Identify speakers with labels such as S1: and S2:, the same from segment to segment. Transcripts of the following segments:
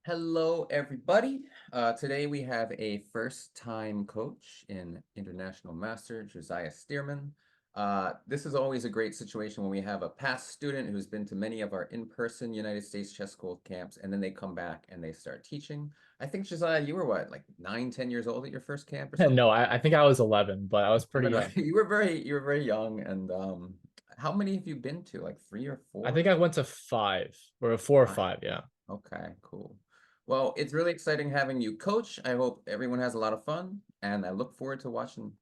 S1: Hello, everybody. Today we have a first-time coach in International Master, Josiah Stearman. This is always a great situation when we have a past student who's been to many of our in-person United States Chess School camps, and then they come back and they start teaching. I think, Josiah, you were what, like 9, 10 years old at your first camp or something?
S2: No, I think I was 11, but I was pretty young.
S1: You were very young, and how many have you been to? Like three or
S2: I
S1: four?
S2: think I went to five or four or
S1: Five.
S2: five. Yeah.
S1: Okay, cool. Well, it's really exciting having you coach. I hope everyone has a lot of fun, and I look forward to watching.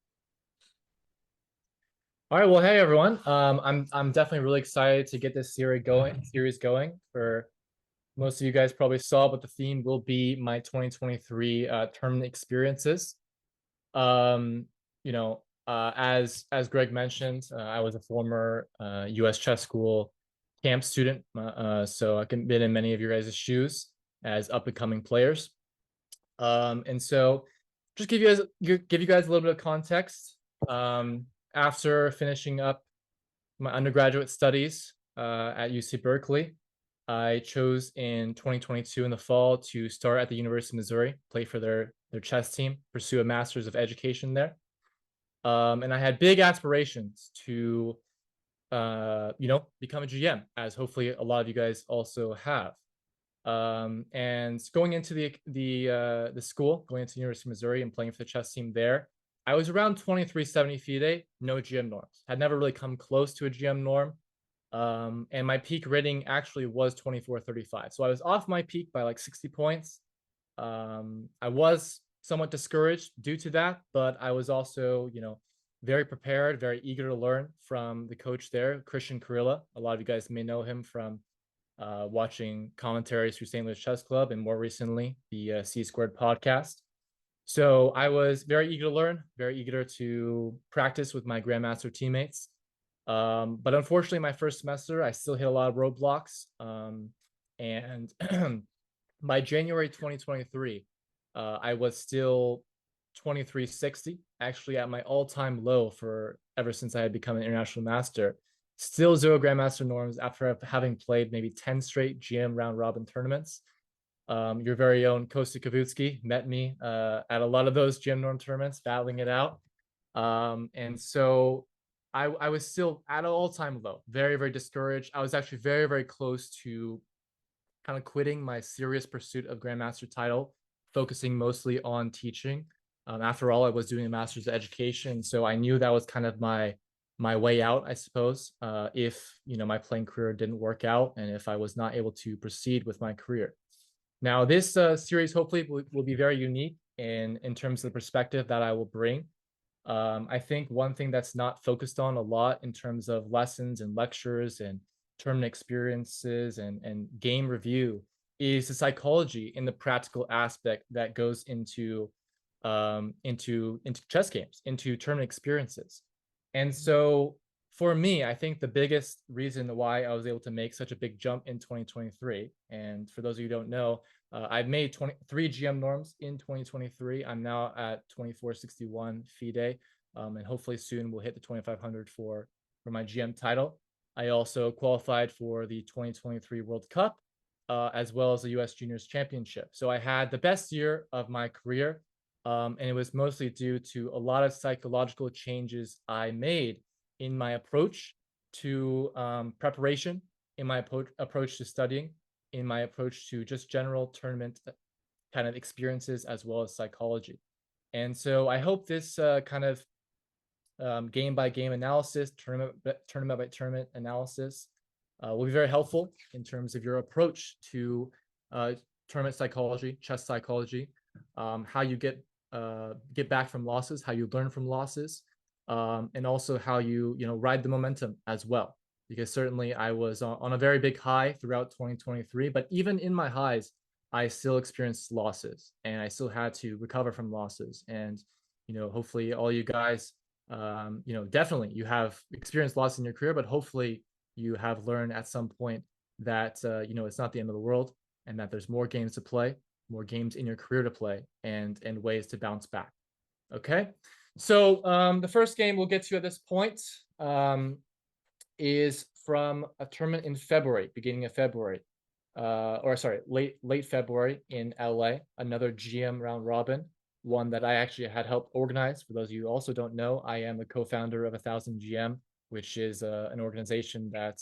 S2: All right. Well, hey everyone. I'm definitely really excited to get this series going. For most of you guys probably saw, but the theme will be my 2023 tournament experiences. Um, as Greg mentioned, I was a former U.S. chess school camp student, so I can been in many of your guys' shoes as up and coming players. And so just give you guys a little bit of context. After finishing up my undergraduate studies at UC Berkeley, I chose in 2022 in the fall to start at the University of Missouri, play for their chess team, pursue a master's of education there. And I had big aspirations to become a GM, as hopefully a lot of you guys also have. And going into the school, going into the University of Missouri and playing for the chess team there, I was around 2370 FIDE, no GM norms. Had never really come close to a GM norm. And my peak rating actually was 2435. So I was off my peak by like 60 points. I was somewhat discouraged due to that, but I was also, very prepared, very eager to learn from the coach there, Christian Kurilla. A lot of you guys may know him from watching commentaries through St. Louis Chess Club and more recently the C Squared podcast. So I was very eager to learn, very eager to practice with my Grandmaster teammates. But unfortunately, my first semester, I still hit a lot of roadblocks. And by January 2023, I was still 2360, actually at my all-time low for ever since I had become an international master. Still zero grandmaster norms after having played maybe 10 straight GM round robin tournaments. Your very own Kosta Kavutsky met me at a lot of those GM norm tournaments, battling it out. And so I was still at an all-time low, very, very discouraged. I was actually very, very close to kind of quitting my serious pursuit of Grandmaster title, focusing mostly on teaching. After all, I was doing a master's of education, so I knew that was kind of my way out, I suppose. If my playing career didn't work out, and if I was not able to proceed with my career. Now, this series hopefully will be very unique in terms of the perspective that I will bring. I think one thing that's not focused on a lot in terms of lessons and lectures and tournament experiences and game review is the psychology and the practical aspect that goes into chess games, into tournament experiences. And so for me, I think the biggest reason why I was able to make such a big jump in 2023, and for those of you who don't know, I've made 23 GM norms in 2023. I'm now at 2461 FIDE, and hopefully soon we'll hit the 2500 for my GM title. I also qualified for the 2023 World Cup, as well as the U.S. Juniors Championship. So I had the best year of my career, and it was mostly due to a lot of psychological changes I made in my approach to preparation, in my approach to studying, in my approach to just general tournament kind of experiences as well as psychology. And so I hope this kind of game by game analysis, tournament by tournament analysis will be very helpful in terms of your approach to tournament psychology, chess psychology, how you get back from losses, how you learn from losses, and also how you ride the momentum as well. Because certainly I was on a very big high throughout 2023, but even in my highs, I still experienced losses, and I still had to recover from losses. And hopefully all you guys, definitely you have experienced loss in your career, but hopefully you have learned at some point that it's not the end of the world, and that there's more games to play, more games in your career to play, and ways to bounce back. Okay, so the first game we'll get to at this point is from a tournament in February, beginning of February. or sorry, late February in LA, another GM round robin, one that I actually had helped organize. For those of you who also don't know, I am a co-founder of 1000 GM, which is an organization that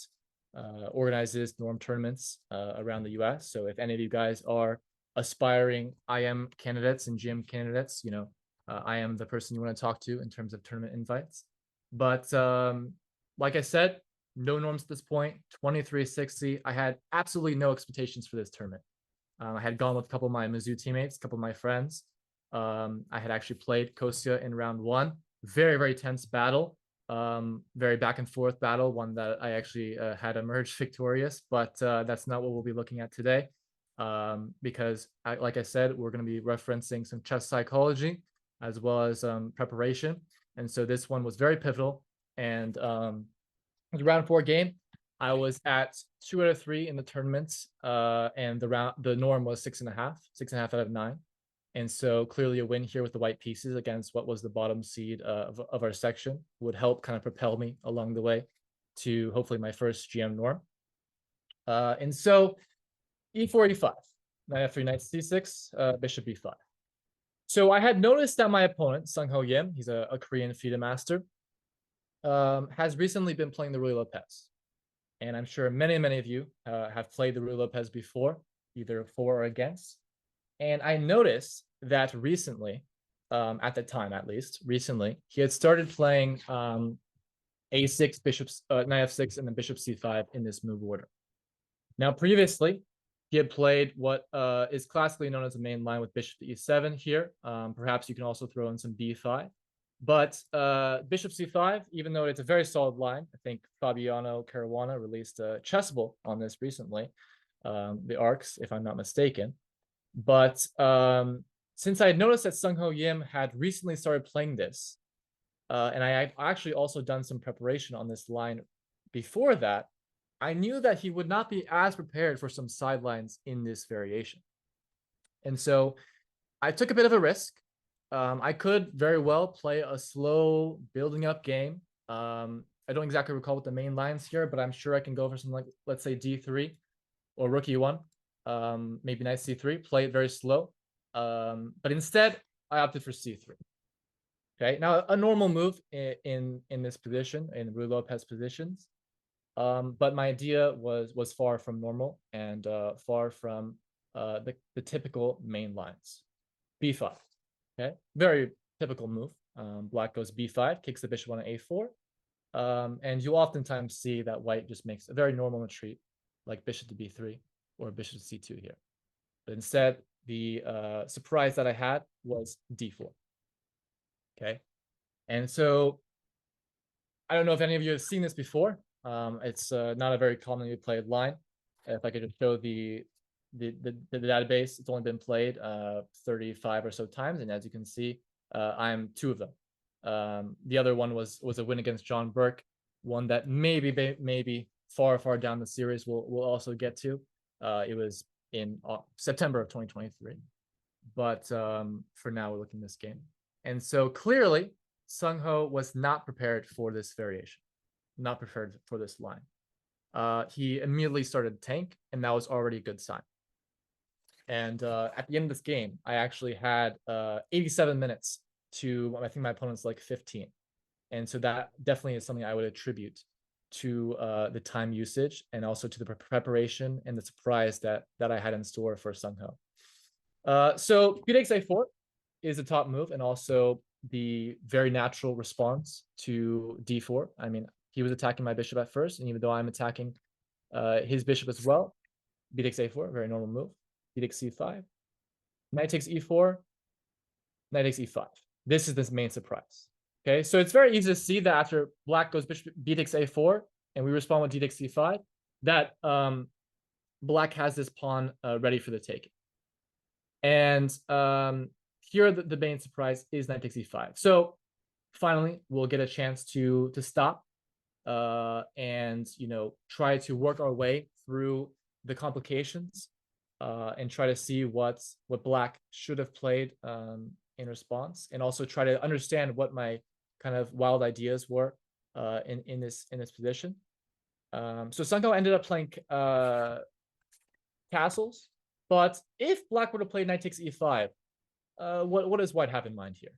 S2: organizes norm tournaments around the US. So if any of you guys are aspiring IM candidates and GM candidates, I am the person you want to talk to in terms of tournament invites. But like I said, no norms at this point, 2360. I had absolutely no expectations for this tournament. I had gone with a couple of my Mizzou teammates, a couple of my friends. I had actually played Kostya in round one. Very, very tense battle. Very back and forth battle, one that I actually had emerged victorious, but that's not what we'll be looking at today. Because like I said, we're going to be referencing some chess psychology as well as preparation. And so this one was very pivotal. And the round four game, I was at 2 out of 3 in the tournaments, and the norm was 6.5 out of 9. And so clearly a win here with the white pieces against what was the bottom seed of our section would help kind of propel me along the way to hopefully my first GM norm. And so e4, e5, knight f3, knight c6, bishop b5. So I had noticed that my opponent, Sung-Ho Yim, he's a Korean FIDE master, has recently been playing the Ruy Lopez. And I'm sure many, many of you have played the Ruy Lopez before, either for or against. And I noticed that recently, at the time at least, recently, he had started playing a6, knight f6, and then bishop c5 in this move order. Now, previously, he had played what is classically known as a main line with bishop to e7 here. Perhaps you can also throw in some b5. But bishop c5, even though it's a very solid line, I think Fabiano Caruana released a chessable on this recently, the Arcs, if I'm not mistaken. But since I had noticed that Sung-Ho Yim had recently started playing this, and I had actually also done some preparation on this line before that, I knew that he would not be as prepared for some sidelines in this variation. And so I took a bit of a risk. I could very well play a slow building up game. I don't exactly recall what the main lines here, but I'm sure I can go for something like, let's say, d3 or rook e1, maybe knight c3, play it very slow. But instead, I opted for c3. Okay, now a normal move in this position, in Ruy Lopez positions. But my idea was far from normal and far from the typical main lines. b5. Okay, very typical move. Black goes b5, kicks the bishop on a4. And you oftentimes see that white just makes a very normal retreat, like bishop to b3 or bishop to c2 here. But instead, the surprise that I had was d4. Okay, and so I don't know if any of you have seen this before. It's not a very commonly played line. If I could just show the database, it's only been played 35 or so times, and as you can see, I'm 2 of them. The other one was a win against John Burke, one that maybe far down the series we'll also get to. It was in September of 2023, but for now we're looking at this game, and so clearly Sung-Ho was not prepared for this variation, not prepared for this line. He immediately started to tank, and that was already a good sign. And at the end of this game, I actually had 87 minutes to, I think my opponent's like 15. And so that definitely is something I would attribute to the time usage and also to the preparation and the surprise that I had in store for Sung-Ho. So b takes a4 is the top move and also the very natural response to d4. I mean, he was attacking my bishop at first, and even though I'm attacking his bishop as well, b takes a4, very normal move. B takes c5, knight takes e4, knight takes e5. This is the main surprise. Okay, so it's very easy to see that after black goes bishop b takes a4, and we respond with d takes c5, that black has this pawn ready for the taking. And here the main surprise is knight takes e5. So finally, we'll get a chance to stop and try to work our way through the complications and try to see what black should have played in response, and also try to understand what my kind of wild ideas were in this position. So Sung-Ho ended up playing castles. But if black were to play knight takes e5, what does white have in mind here?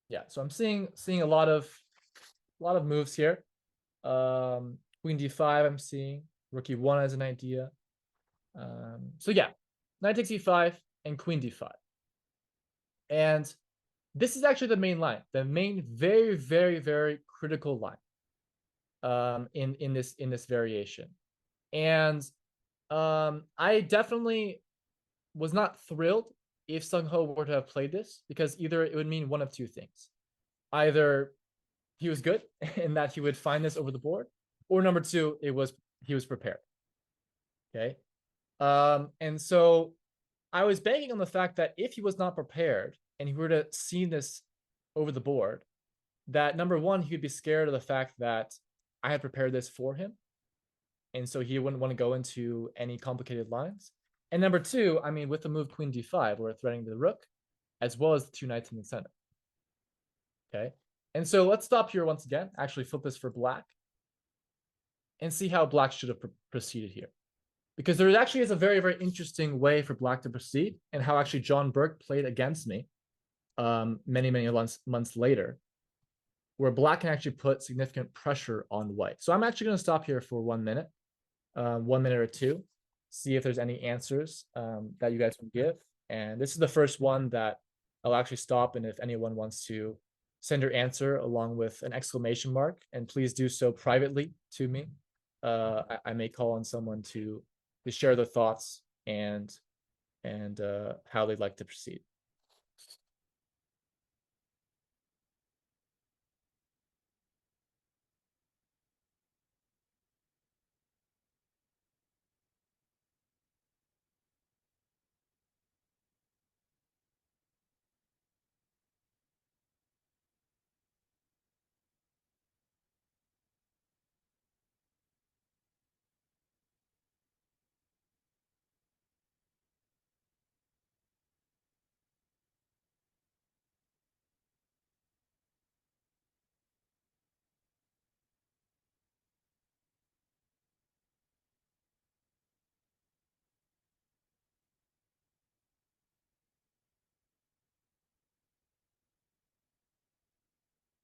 S2: Yeah, so I'm seeing a lot of moves here. Queen d5, I'm seeing rook e1 as an idea. So yeah, knight takes e5 and queen d5. And this is actually the main line, the main very, very, very critical line in this variation. And I definitely was not thrilled if Sung Ho were to have played this, because either it would mean one of two things. Either he was good and that he would find this over the board, or number two, he was prepared. Okay. And so I was banking on the fact that if he was not prepared and he were to see this over the board, that number one, he would be scared of the fact that I had prepared this for him. And so he wouldn't want to go into any complicated lines. And number two, I mean, with the move queen d5, we're threatening the rook, as well as the two knights in the center. Okay. And so let's stop here once again, actually flip this for black, and see how black should have proceeded here. Because there actually is a very, very interesting way for black to proceed, and how actually John Burke played against me many, many months later, where black can actually put significant pressure on white. So I'm actually going to stop here for 1 minute, 1 minute or two, see if there's any answers that you guys can give. And this is the first one that I'll actually stop. And if anyone wants to send your answer along with an exclamation mark, and please do so privately to me. I may call on someone to share their thoughts and how they'd like to proceed.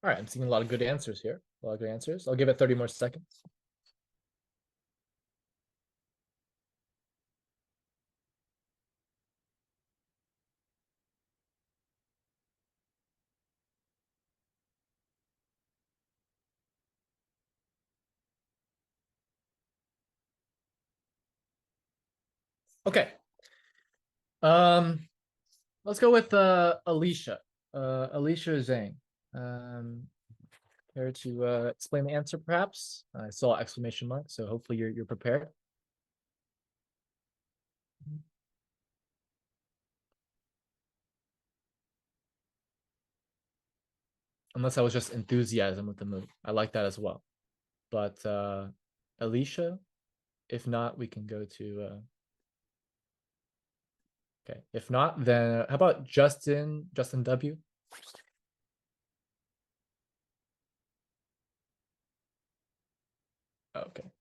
S2: All right, I'm seeing a lot of good answers here. A lot of good answers. I'll give it 30 more seconds. Okay. Let's go with Alicia. Alicia Zhang. Care to explain the answer, perhaps? I saw exclamation mark, so hopefully you're prepared. Unless I was just enthusiasm with the move. I like that as well. But Alicia, if not, we can go to okay. If not, then how about Justin W? Okay. All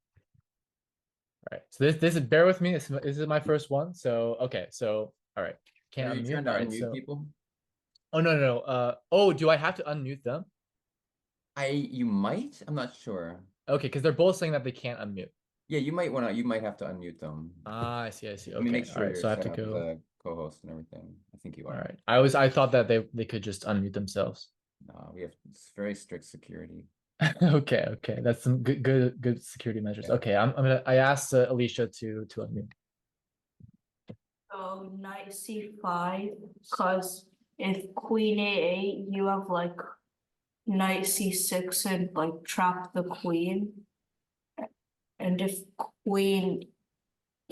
S2: right. So this is, bear with me. This is my first one. So okay. So all right. Can't
S1: Are you
S2: unmute.
S1: trying to
S2: All right,
S1: unmute
S2: so
S1: people?
S2: oh no. Oh, do I have to unmute them?
S1: You might. I'm not sure.
S2: Okay, because they're both saying that they can't unmute.
S1: Yeah, you might have to unmute them.
S2: Ah, I see.
S1: Let me make
S2: Okay. All
S1: sure
S2: right.
S1: you're
S2: So I have
S1: set
S2: to
S1: up as
S2: go.
S1: a co-host and everything. I think you
S2: All
S1: are.
S2: right. I thought that they could just unmute themselves.
S1: No, we have very strict security.
S2: Okay. That's some good security measures.
S1: Yeah.
S2: Okay, I asked Alicia to unmute.
S3: So knight c5, because if queen a8, you have like knight c6 and like trap the queen. And if queen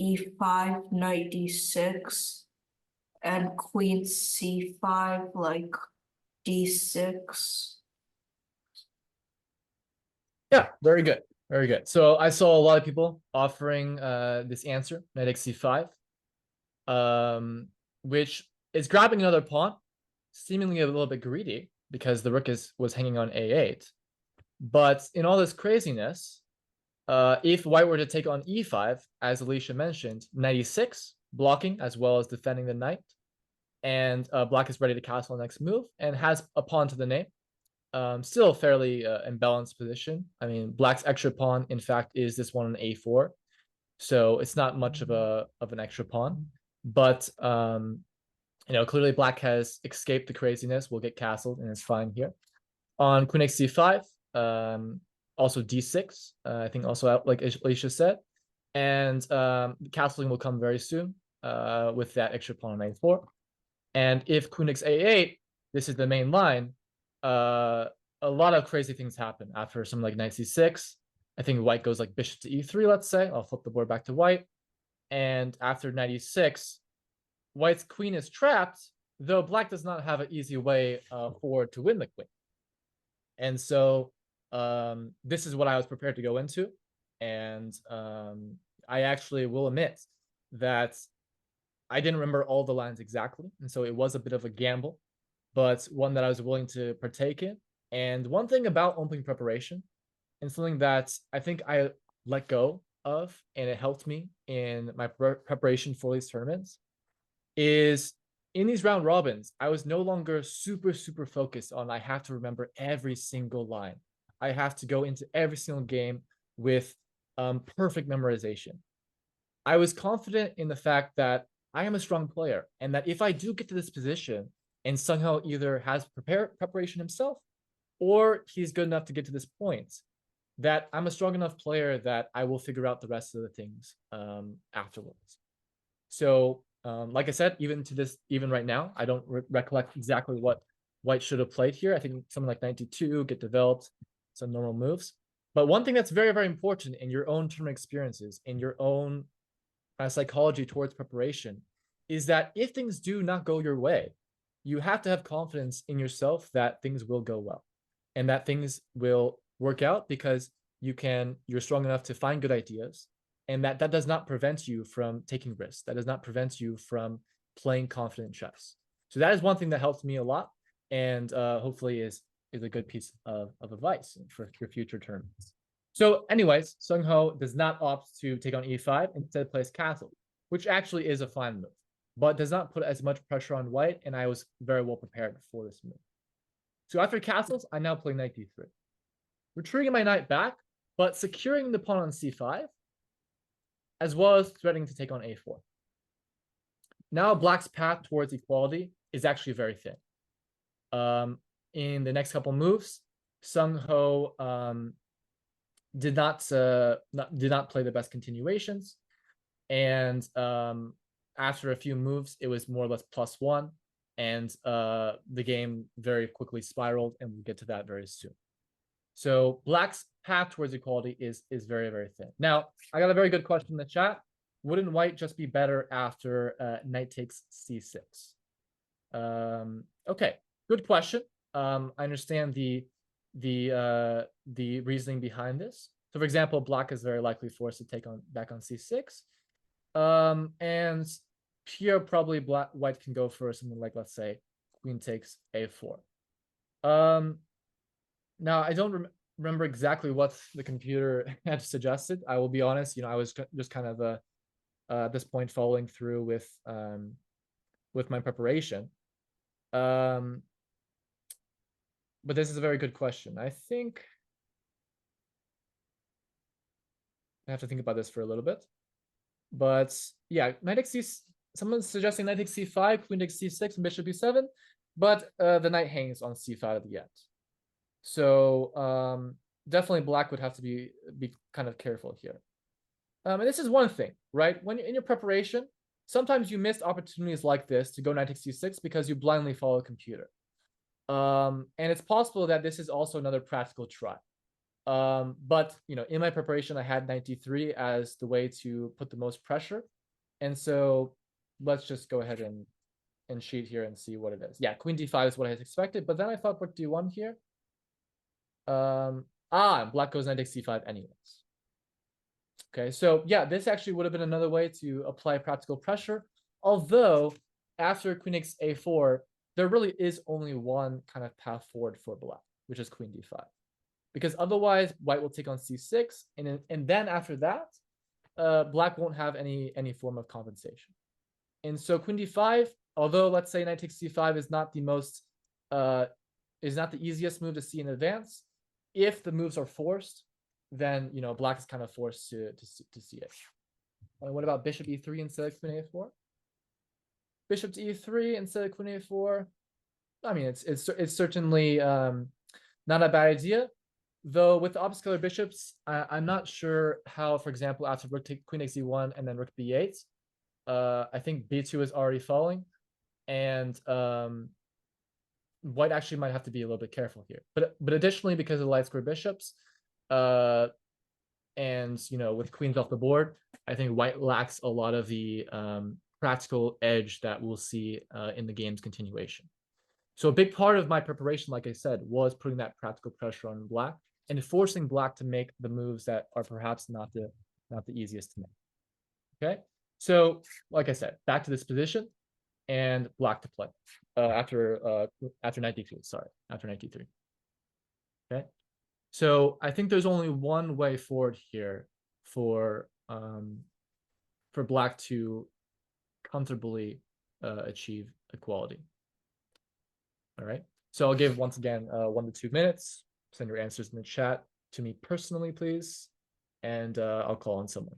S3: e5, knight d6, and queen c5, like d6.
S2: Yeah, very good. Very good. So I saw a lot of people offering this answer, knight x c5, which is grabbing another pawn, seemingly a little bit greedy because the rook was hanging on a8. But in all this craziness, if white were to take on e5, as Alicia mentioned, knight e6, blocking as well as defending the knight, and black is ready to castle next move and has a pawn to the name. Still a fairly imbalanced position. I mean, black's extra pawn, in fact, is this one on a4, so it's not much of an extra pawn. But clearly black has escaped the craziness. Will get castled, and it's fine here. On queen x c5, also d6, I think also out, like Alicia said, and castling will come very soon with that extra pawn on a4. And if queen x a8, this is the main line, a lot of crazy things happen after something like knight c6. I think white goes like bishop to e3, let's say. I'll flip the board back to white. And after knight e6, white's queen is trapped, though black does not have an easy way forward to win the queen. And so this is what I was prepared to go into. And I actually will admit that I didn't remember all the lines exactly. And so it was a bit of a gamble, but one that I was willing to partake in. And one thing about opening preparation, and something that I think I let go of, and it helped me in my preparation for these tournaments, is in these round robins, I was no longer super focused on I have to remember every single line. I have to go into every single game with perfect memorization. I was confident in the fact that I am a strong player, and that if I do get to this position and somehow either has preparation himself, or he's good enough to get to this point, that I'm a strong enough player that I will figure out the rest of the things afterwards. So, like I said, even right now, I don't recollect exactly what white should have played here. I think something like knight d2, get developed, some normal moves. But one thing that's very important in your own tournament experiences, in your own psychology towards preparation, is that if things do not go your way, you have to have confidence in yourself that things will go well and that things will work out, because you're strong enough to find good ideas, and that does not prevent you from taking risks. That does not prevent you from playing confident chess. So that is one thing that helped me a lot, and hopefully is a good piece of advice for your future tournaments. So anyways, Sung Ho does not opt to take on e5, instead plays castle, which actually is a fine move, but does not put as much pressure on white, and I was very well prepared for this move. So after castles, I now play knight d3, retreating my knight back, but securing the pawn on c5, as well as threatening to take on a4. Now black's path towards equality is actually very thin. In the next couple moves, Sung Ho did not play the best continuations, and after a few moves, it was more or less +1, and the game very quickly spiraled, and we'll get to that very soon. So black's path towards equality is very thin. Now, I got a very good question in the chat. Wouldn't white just be better after knight takes c6? Okay, good question. I understand the reasoning behind this. So, for example, black is very likely forced to take back on c6, and here probably white can go for something like, let's say, queen takes a4. Now I don't remember exactly what the computer had suggested. I will be honest, I was just kind of at this point following through with my preparation. But this is a very good question. I think I have to think about this for a little bit. But yeah, knight takes c6. Someone's suggesting knight takes c5, queen takes c6, and bishop e7. But the knight hangs on c5 at the end. So definitely black would have to be kind of careful here. And this is one thing, right? When you're in your preparation, sometimes you miss opportunities like this to go knight takes c6 because you blindly follow a computer. And it's possible that this is also another practical try. But in my preparation, I had knight d3 as the way to put the most pressure. And so let's just go ahead and cheat here and see what it is. Yeah, queen d5 is what I had expected, but then I thought rook d1 here. Black goes knight takes c5 anyways. Okay, so yeah, this actually would have been another way to apply practical pressure. Although after queen takes a4, there really is only one kind of path forward for black, which is queen d5. Because otherwise, white will take on c6, and then after that, black won't have any form of compensation. And so queen d5, although let's say knight takes c5 is not the most is not the easiest move to see in advance, if the moves are forced, then black is kind of forced to see it. And what about bishop e3 instead of queen a4? Bishop to e3 instead of queen a4. I mean, it's certainly not a bad idea, though. With the opposite color bishops, I'm not sure how, for example, after rook take queen takes e1 and then rook b8, I think b2 is already falling, and white actually might have to be a little bit careful here. But additionally, because of the light square bishops, and with queens off the board, I think white lacks a lot of the practical edge that we'll see in the game's continuation. So a big part of my preparation, like I said, was putting that practical pressure on black and forcing black to make the moves that are perhaps not the easiest to make. Okay, so like I said, back to this position, and black to play after knight d3. Sorry, after knight d3. Okay, so I think there's only one way forward here for black to comfortably achieve equality. All right, so I'll give once again 1 to 2 minutes. Send your answers in the chat to me personally, please, and I'll call on someone.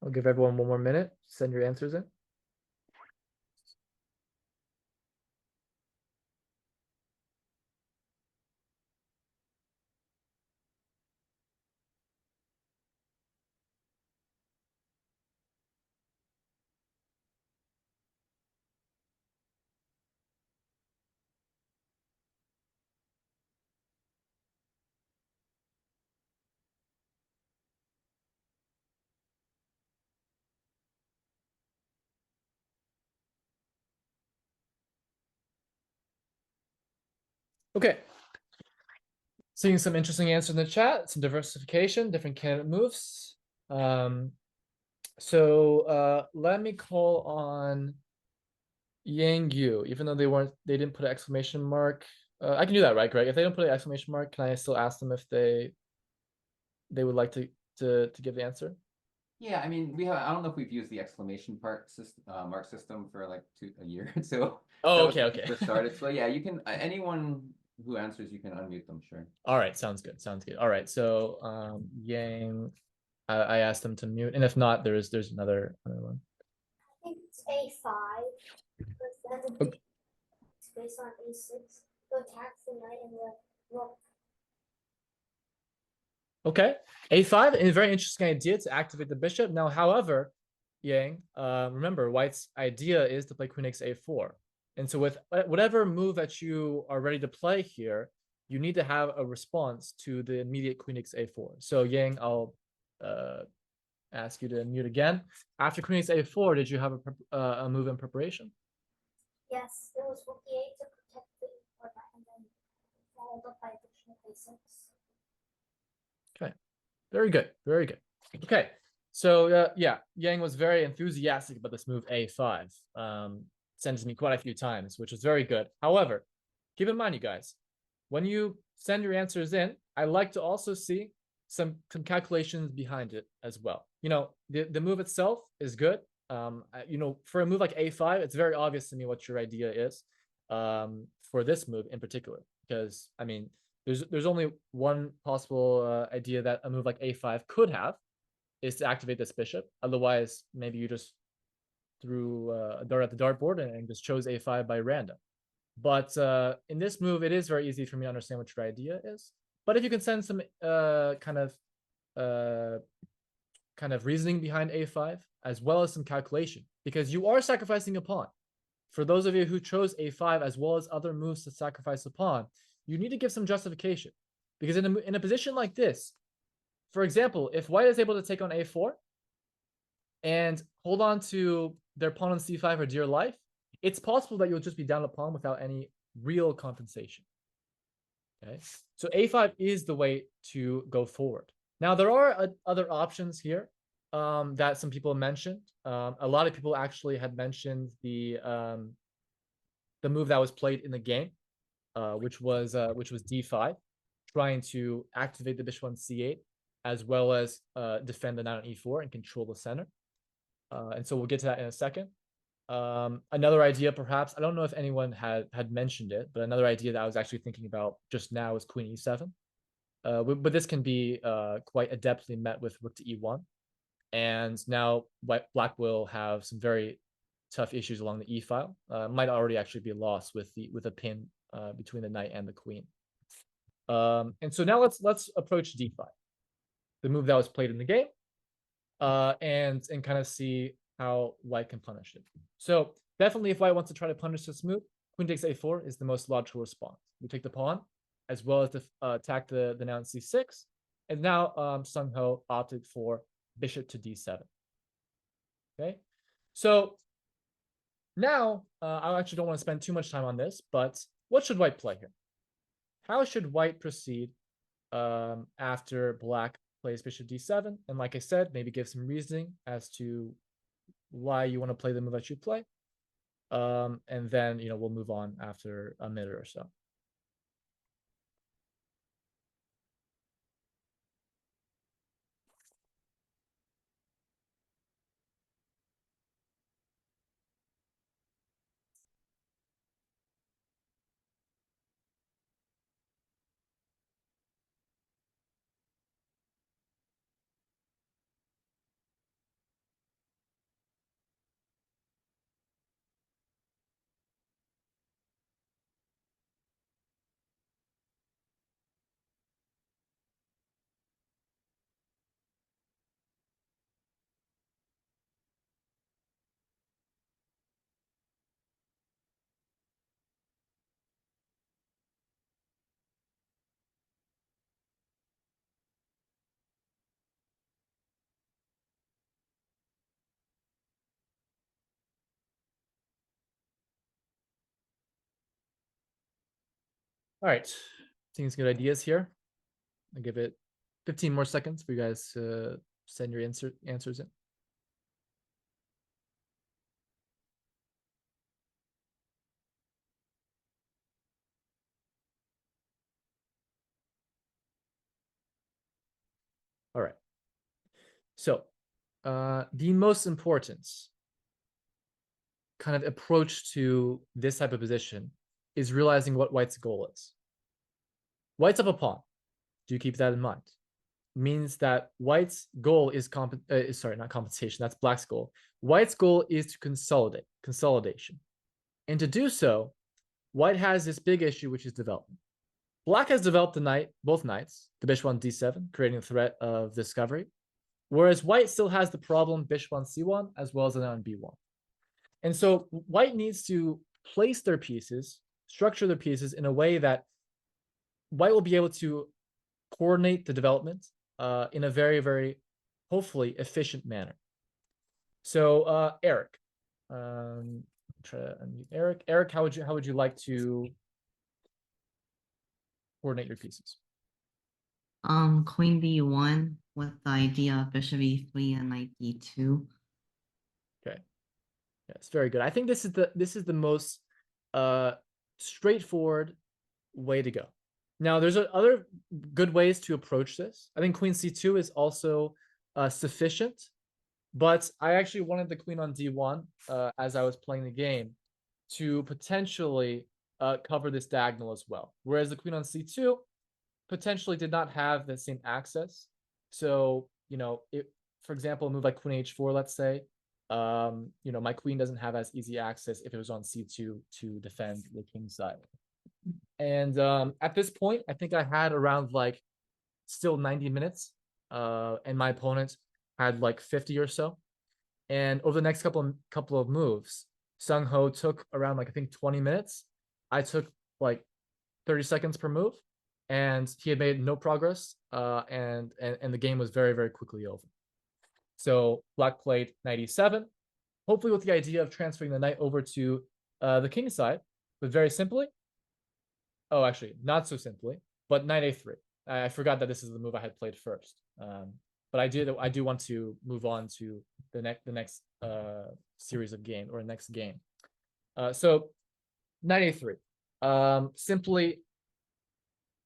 S2: I'll give everyone 1 more minute. Send your answers in. Okay. Seeing some interesting answers in the chat, some diversification, different candidate moves. So let me call on Yang Yu, even though they didn't put an exclamation mark. I can do that, right, Greg? If they don't put an exclamation mark, can I still ask them if they would like to give the answer?
S1: Yeah, I mean, I don't know if we've used the exclamation mark system for like a year or so.
S2: Oh,
S1: okay,
S2: okay.
S1: First started. So yeah, you can anyone who answers, you can unmute them, sure.
S2: All right, sounds good. All right, so Yang, I asked them to mute, and if not, there's another one.
S4: I think it's A5, but then it's based on A6. The attack the knight and the rook.
S2: Okay, A5 is a very interesting idea to activate the bishop. Now, however, Yang, remember, white's idea is to play queen takes A4. And so with whatever move that you are ready to play here, you need to have a response to the immediate queen takes A4. So Yang, I'll ask you to mute again. After queen takes A4, did you have a move in preparation?
S4: Yes, it was rook E8 to protect the e4 and then followed up by bishop A6.
S2: Okay, very good, very good. Okay, so yeah, Yang was very enthusiastic about this move A5. Sent it to me quite a few times, which was very good. However, keep in mind, you guys, when you send your answers in, I like to also see some calculations behind it as well. The move itself is good. For a move like A5, it's very obvious to me what your idea is. for this move in particular, because I mean, there's only one possible idea that a move like a5 could have, is to activate this bishop. Otherwise, maybe you just threw a dart at the dartboard and just chose a5 by random. But in this move, it is very easy for me to understand what your idea is. But if you can send some kind of reasoning behind a5, as well as some calculation, because you are sacrificing a pawn. For those of you who chose a5 as well as other moves to sacrifice a pawn, you need to give some justification. Because in a position like this, for example, if white is able to take on a4 and hold on to their pawn on c5 for dear life, it's possible that you'll just be down a pawn without any real compensation. Okay, so a5 is the way to go forward. Now, there are other options here that some people mentioned. A lot of people actually had mentioned the move that was played in the game, which was d5, trying to activate the bishop on c8, as well as defend the knight on e4 and control the center. And so we'll get to that in a second. Another idea, perhaps, I don't know if anyone had mentioned it, but another idea that I was actually thinking about just now is queen e7. But this can be quite adeptly met with rook to e1. And now black will have some very tough issues along the e file. Might already actually be lost with a pin between the knight and the queen. And so now let's approach d5, the move that was played in the game, and kind of see how white can punish it. So definitely, if white wants to try to punish this move, queen takes a4 is the most logical response. We take the pawn, as well as attack the knight on c6. And now Sung Ho opted for bishop to d7. Okay, so now I actually don't want to spend too much time on this, but what should white play here? How should white proceed after black plays bishop d7? And like I said, maybe give some reasoning as to why you want to play the move that you play. And then, we'll move on after a minute or so. All right, seeing some good ideas here. I'll give it 15 more seconds for you guys to send your answers in. All right. So the most important kind of approach to this type of position is realizing what white's goal is. White's up a pawn. Do you keep that in mind? Means that white's goal is sorry, not compensation. That's black's goal. White's goal is to consolidation. And to do so, white has this big issue, which is development. Black has developed the knight, both knights, the bishop on d7, creating a threat of discovery. Whereas white still has the problem bishop on c1, as well as the knight on b1. And so white needs to place their pieces, structure their pieces in a way that white will be able to coordinate the development in a very, very, hopefully, efficient manner. So Eric, try to unmute Eric. Eric, how would you like to coordinate your pieces?
S5: Queen b1 with the idea of bishop e3 and knight d2.
S2: Okay, yes, very good. I think this is the most straightforward way to go. Now, there's other good ways to approach this. I think queen c2 is also sufficient, but I actually wanted the queen on d1 as I was playing the game to potentially cover this diagonal as well. Whereas the queen on c2 potentially did not have the same access. So, you know, for example, a move like queen h4, let's say, you know, my queen doesn't have as easy access if it was on c2 to defend the king side. And at this point, I think I had around like still 90 minutes, and my opponent had like 50 or so. And over the next couple of moves, Sung Ho took around like I think 20 minutes. I took like 30 seconds per move, and he had made no progress. And the game was very, very quickly over. So Black played knight e7, hopefully with the idea of transferring the knight over to the king side, but very simply. Oh, actually, not so simply, but knight a3. I forgot that this is the move I had played first. But I do want to move on to the next series of game or next game. So knight a3. Simply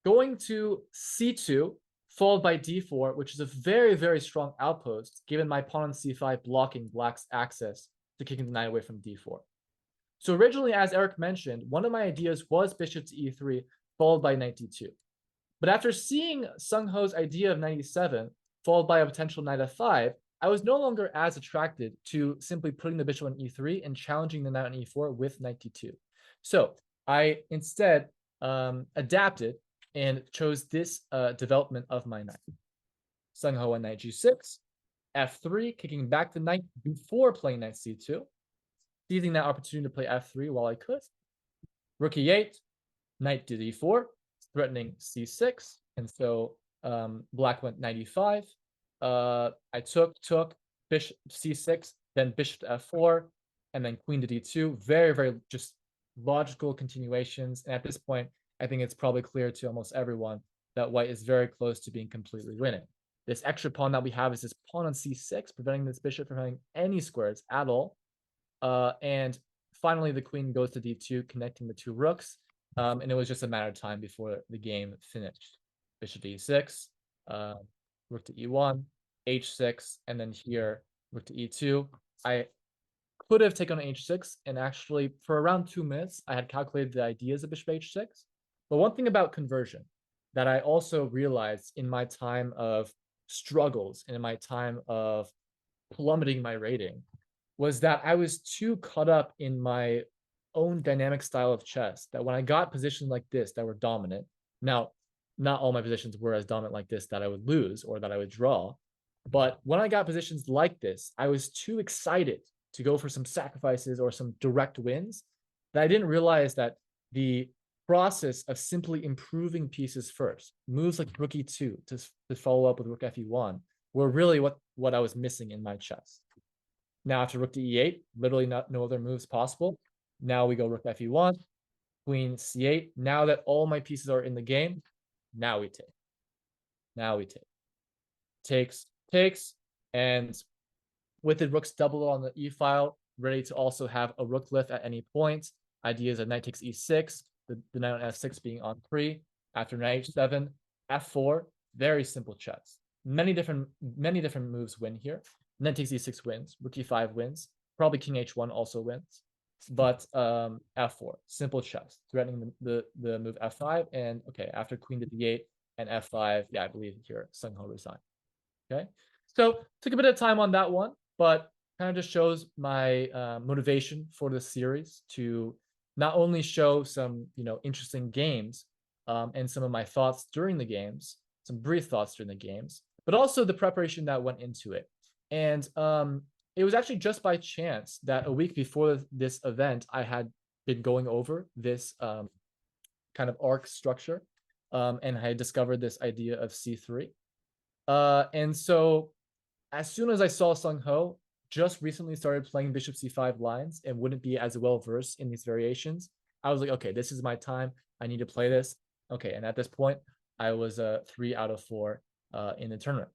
S2: going to c2 followed by d4, which is a very, very strong outpost given my pawn on c5 blocking Black's access to kicking the knight away from d4. So originally, as Eric mentioned, one of my ideas was bishop to e3 followed by knight d2. But after seeing Sung Ho's idea of knight e7 followed by a potential knight f5, I was no longer as attracted to simply putting the bishop on e3 and challenging the knight on e4 with knight d2. So I instead adapted and chose this development of my knight. Sung Ho on knight g6, f3, kicking back the knight before playing knight c2, seizing that opportunity to play f3 while I could. Rook e8, knight to d4, threatening c6, and so Black went knight e5. I took bishop c6, then bishop to f4, and then queen to d2. Very, very just logical continuations. And at this point, I think it's probably clear to almost everyone that white is very close to being completely winning. This extra pawn that we have is this pawn on c6, preventing this bishop from having any squares at all. And finally, the queen goes to d2, connecting the two rooks. And it was just a matter of time before the game finished. Bishop to e6, rook to e1, h6, and then here, rook to e2. I could have taken on h6, and actually, for around 2 minutes, I had calculated the ideas of bishop h6. But one thing about conversion that I also realized in my time of struggles and in my time of plummeting my rating was that I was too caught up in my own dynamic style of chess that when I got positions like this that were dominant, now, not all my positions were as dominant like this that I would lose or that I would draw, but when I got positions like this, I was too excited to go for some sacrifices or some direct wins that I didn't realize that the process of simply improving pieces first, moves like rook e2 to follow up with rook fe1, were really what I was missing in my chess. Now after rook to e8, literally no other moves possible. Now we go rook fe1, queen c8. Now that all my pieces are in the game, now we take. Now we take. Takes, and with the rooks doubled on the e file, ready to also have a rook lift at any point. Ideas of knight takes e6, the knight on f6 being on 3. After knight h7, f4, very simple chess. Many different moves win here. Knight takes e6 wins, rook e5 wins, probably king h1 also wins. But f4, simple chess, threatening the move f5, and okay, after queen to d8 and f5, yeah, I believe here Sung Ho resigned. Okay, so took a bit of time on that one, but kind of just shows my motivation for this series to not only show some interesting games and some of my thoughts during the games, some brief thoughts during the games, but also the preparation that went into it. And it was actually just by chance that a week before this event, I had been going over this kind of arc structure, and I discovered this idea of c3. And so as soon as I saw Sung Ho just recently started playing bishop c5 lines and wouldn't be as well versed in these variations, I was like, okay, this is my time. I need to play this. Okay, and at this point, I was 3 out of 4 in the tournament.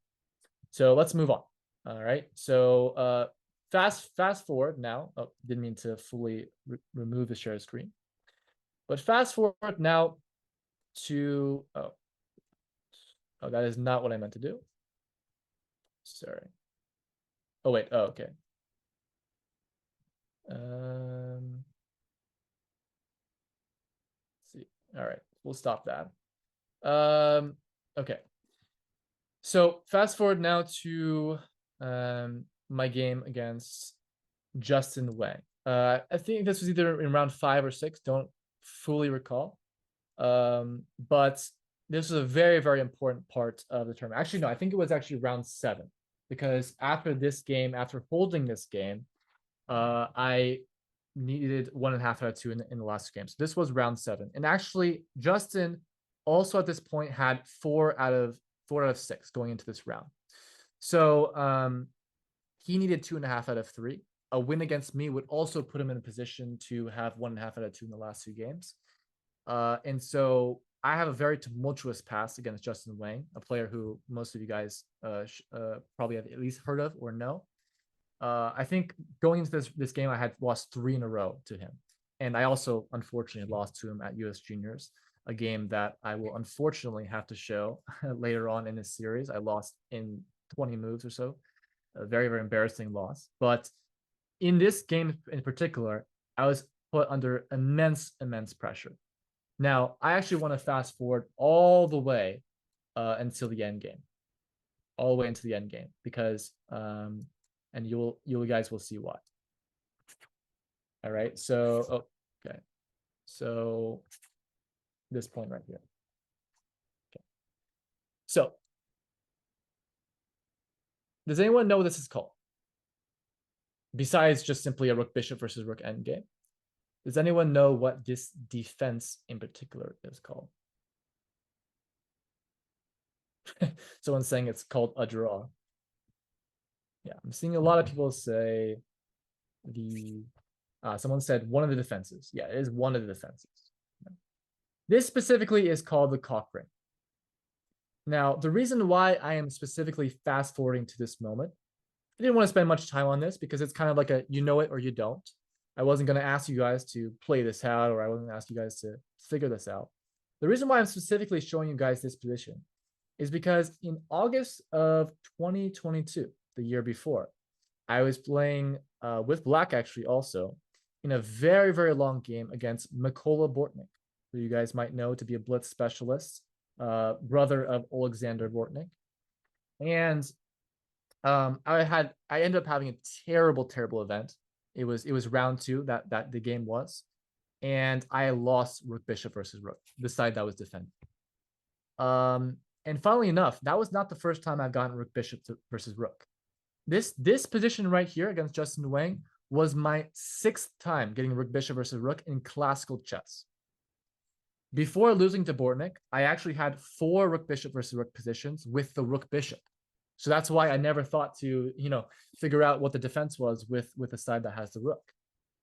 S2: So let's move on. All right, so fast forward now. Oh, didn't mean to fully remove the share screen, but fast forward now to oh, that is not what I meant to do. Sorry. Oh wait. Oh, okay. All right, we'll stop that. Okay. So fast forward now to my game against Justin Wang. I think this was either in round 5 or 6. Don't fully recall. But this was a very, very important part of the tournament. Actually, no, I think it was actually round 7, because after this game, after holding this game, I needed 1.5 out of 2 in the last game. So this was round 7, and actually Justin also at this point had 4 out of 6 going into this round. So he needed 2.5 out of 3. A win against me would also put him in a position to have 1.5 out of 2 in the last 2 games. And so I have a very tumultuous past against Justin Wang, a player who most of you guys probably have at least heard of or know. I think going into this game, I had lost 3 in a row to him. And I also, unfortunately, lost to him at US Juniors, a game that I will unfortunately have to show later on in this series. I lost in 20 moves or so. A very, very embarrassing loss. But in this game in particular, I was put under immense pressure. Now, I actually want to fast forward all the way until the end game. All the way into the end game, because and you guys will see why. All right, so okay, so this point right here. Okay, so does anyone know what this is called? Besides just simply a rook bishop versus rook endgame, does anyone know what this defense in particular is called? Someone's saying it's called a draw. Yeah, I'm seeing a lot of people say someone said one of the defenses. Yeah, it is one of the defenses. This specifically is called the cock ring. Now, the reason why I am specifically fast forwarding to this moment, I didn't want to spend much time on this because it's kind of like a you know it or you don't. I wasn't going to ask you guys to play this out, or I wasn't going to ask you guys to figure this out. The reason why I'm specifically showing you guys this position is because in August of 2022, the year before, I was playing with Black actually also in a very, very long game against Mykola Bortnik, who you guys might know to be a blitz specialist, brother of Alexander Bortnik. And I ended up having a terrible event. It was round 2 that the game was, and I lost rook bishop versus rook, the side that was defending. And funnily enough, that was not the first time I've gotten rook bishop versus rook. This position right here against Justin Wang was my 6th time getting rook bishop versus rook in classical chess. Before losing to Bortnik, I actually had 4 rook bishop versus rook positions with the rook bishop. So that's why I never thought to, figure out what the defense was with a side that has the rook.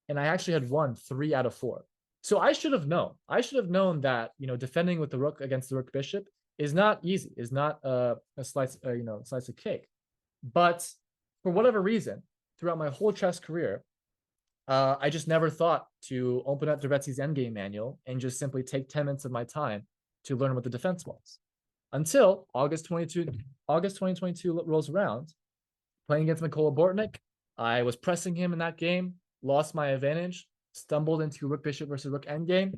S2: And I actually had won 3 out of 4. So I should have known. I should have known that, defending with the rook against the rook bishop is not easy, is not a slice of cake. But for whatever reason, throughout my whole chess career, I just never thought to open up Dervetzi's endgame manual and just simply take 10 minutes of my time to learn what the defense was. Until August 2022 rolls around, playing against Mykola Bortnik, I was pressing him in that game, lost my advantage, stumbled into rook bishop versus rook endgame,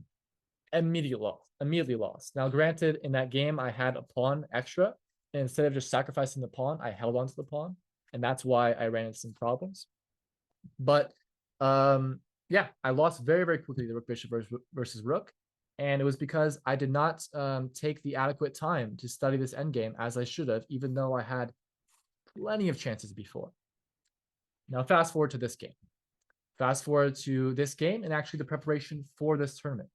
S2: immediately lost. Now, granted, in that game, I had a pawn extra, and instead of just sacrificing the pawn, I held onto the pawn, and that's why I ran into some problems. But yeah, I lost very, very quickly the rook bishop versus rook, and it was because I did not take the adequate time to study this endgame as I should have, even though I had plenty of chances before. Now, fast forward to this game. Fast forward to this game and actually the preparation for this tournament.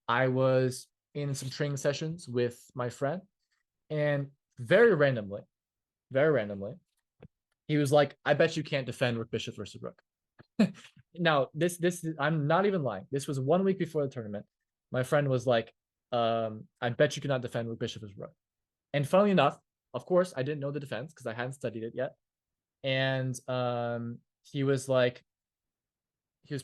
S2: I was in some training sessions with my friend, and very randomly, he was like, I bet you can't defend rook bishop versus rook. Now, this I'm not even lying. This was 1 week before the tournament. My friend was like, I bet you cannot defend rook bishop versus rook. And funnily enough, of course, I didn't know the defense because I hadn't studied it yet. And he was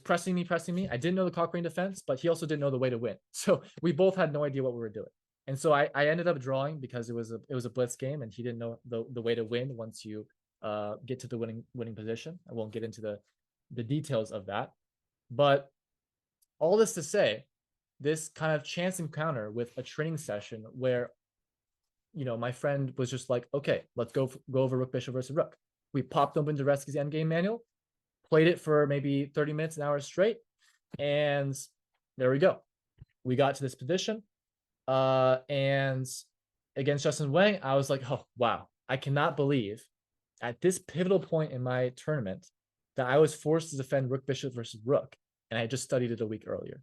S2: pressing me. I didn't know the cock ring defense, but he also didn't know the way to win. So we both had no idea what we were doing. And so I ended up drawing because it was a blitz game, and he didn't know the way to win once you get to the winning position. I won't get into the details of that. But all this to say, this kind of chance encounter with a training session where, my friend was just like, okay, let's go over rook bishop versus rook. We popped open Dvoretsky's endgame manual, played it for maybe 30 minutes, an hour straight, and there we go. We got to this position, and against Justin Wang, I was like, oh wow, I cannot believe at this pivotal point in my tournament that I was forced to defend rook bishop versus rook, and I just studied it a week earlier.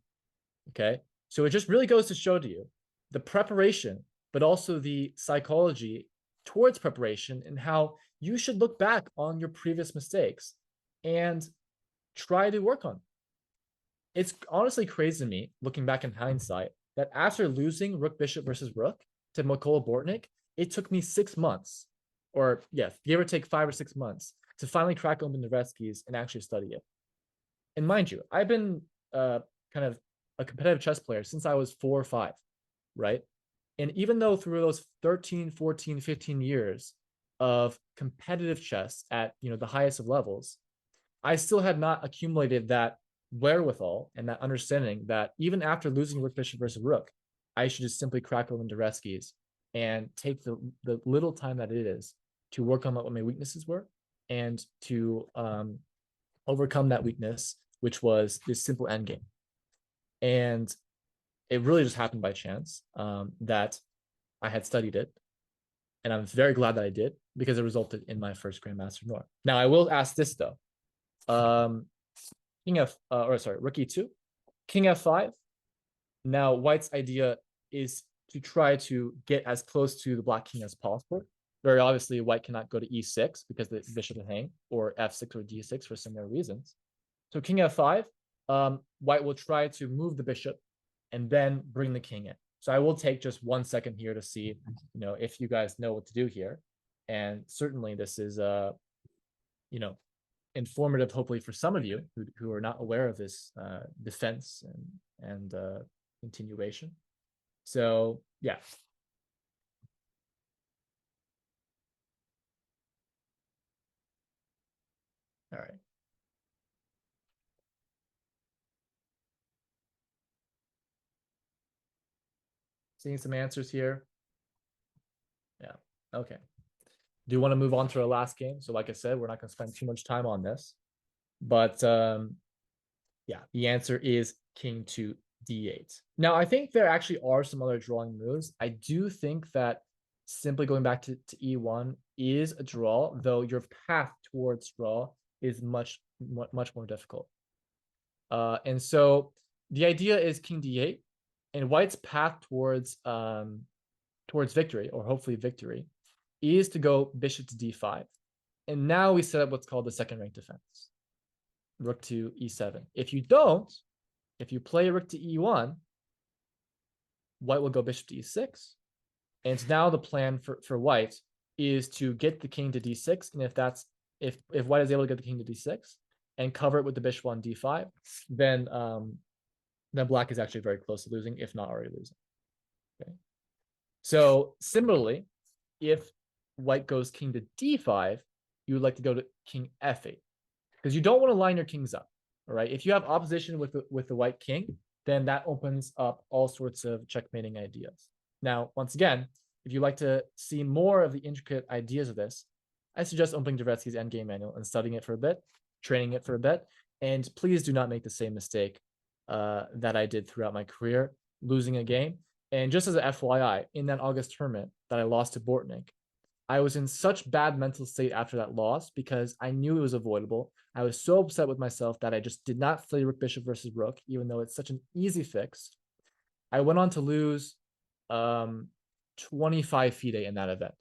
S2: Okay, so it just really goes to show to you the preparation, but also the psychology towards preparation, and how you should look back on your previous mistakes and try to work on. It's honestly crazy to me, looking back in hindsight, that after losing rook bishop versus rook to Mykola Bortnik, it took me 6 months, or give or take 5 or 6 months, to finally crack open the Dvoretsky's and actually study it. And mind you, I've been kind of a competitive chess player since I was 4 or 5, right? And even though through those 13, 14, 15 years of competitive chess at the highest of levels, I still had not accumulated that wherewithal and that understanding that even after losing rook bishop versus rook, I should just simply crack open Dvoretsky's and take the little time that it is to work on what my weaknesses were and to overcome that weakness, which was this simple endgame. And it really just happened by chance that I had studied it. And I'm very glad that I did, because it resulted in my first Grandmaster Norm. Now, I will ask this though. Rook e2, king f5. Now, white's idea is to try to get as close to the black king as possible. Very obviously, white cannot go to e6 because the bishop is hanging, or f6 or d6 for similar reasons. So king f5, white will try to move the bishop and then bring the king in. So I will take just 1 second here to see, if you guys know what to do here. And certainly this is, informative, hopefully, for some of you who are not aware of this defense and continuation. So yeah. All right. Seeing some answers here. Yeah. Okay. Do you want to move on to our last game? So like I said, we're not going to spend too much time on this. But the answer is king to d8. Now, I think there actually are some other drawing moves. I do think that simply going back to e1 is a draw, though your path towards draw is much more difficult. And so the idea is king d8, and white's path towards victory, or hopefully victory, is to go bishop to d5. And now we set up what's called the second rank defense. Rook to e7. If you play rook to e1, white will go bishop to e6. And now the plan for white is to get the king to d6. And if white is able to get the king to d6 and cover it with the bishop on d5, then black is actually very close to losing, if not already losing. Okay. So similarly, if white goes king to d5, you would like to go to king f8, because you don't want to line your kings up. All right. If you have opposition with the white king, then that opens up all sorts of checkmating ideas. Now, once again, if you'd like to see more of the intricate ideas of this, I suggest opening Dvoretsky's endgame manual and studying it for a bit, training it for a bit. And please do not make the same mistake that I did throughout my career, losing a game. And just as an FYI, in that August tournament that I lost to Bortnik, I was in such bad mental state after that loss because I knew it was avoidable. I was so upset with myself that I just did not play rook bishop versus rook, even though it's such an easy fix. I went on to lose 25 FIDE in that event.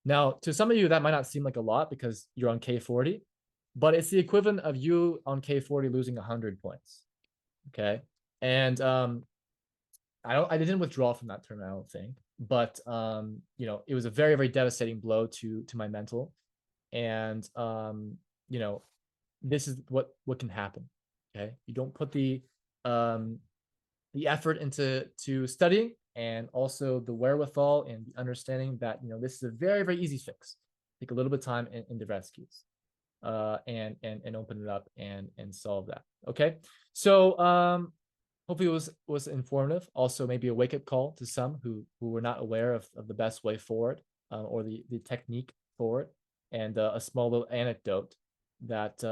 S2: Now, to some of you, that might not seem like a lot because you're on K40, but it's the equivalent of you on K40 losing 100 points. Okay. And I didn't withdraw from that tournament, I don't think, but it was a very, very devastating blow to my mental. And this is what can happen. Okay. You don't put the effort into studying, and also the wherewithal and the understanding that this is a very, very easy fix. Take a little bit of time in Dvoretsky's and open it up and solve that. Okay. So hopefully it was informative. Also, maybe a wake up call to some who were not aware of the best way forward, or the technique forward, and a small little anecdote that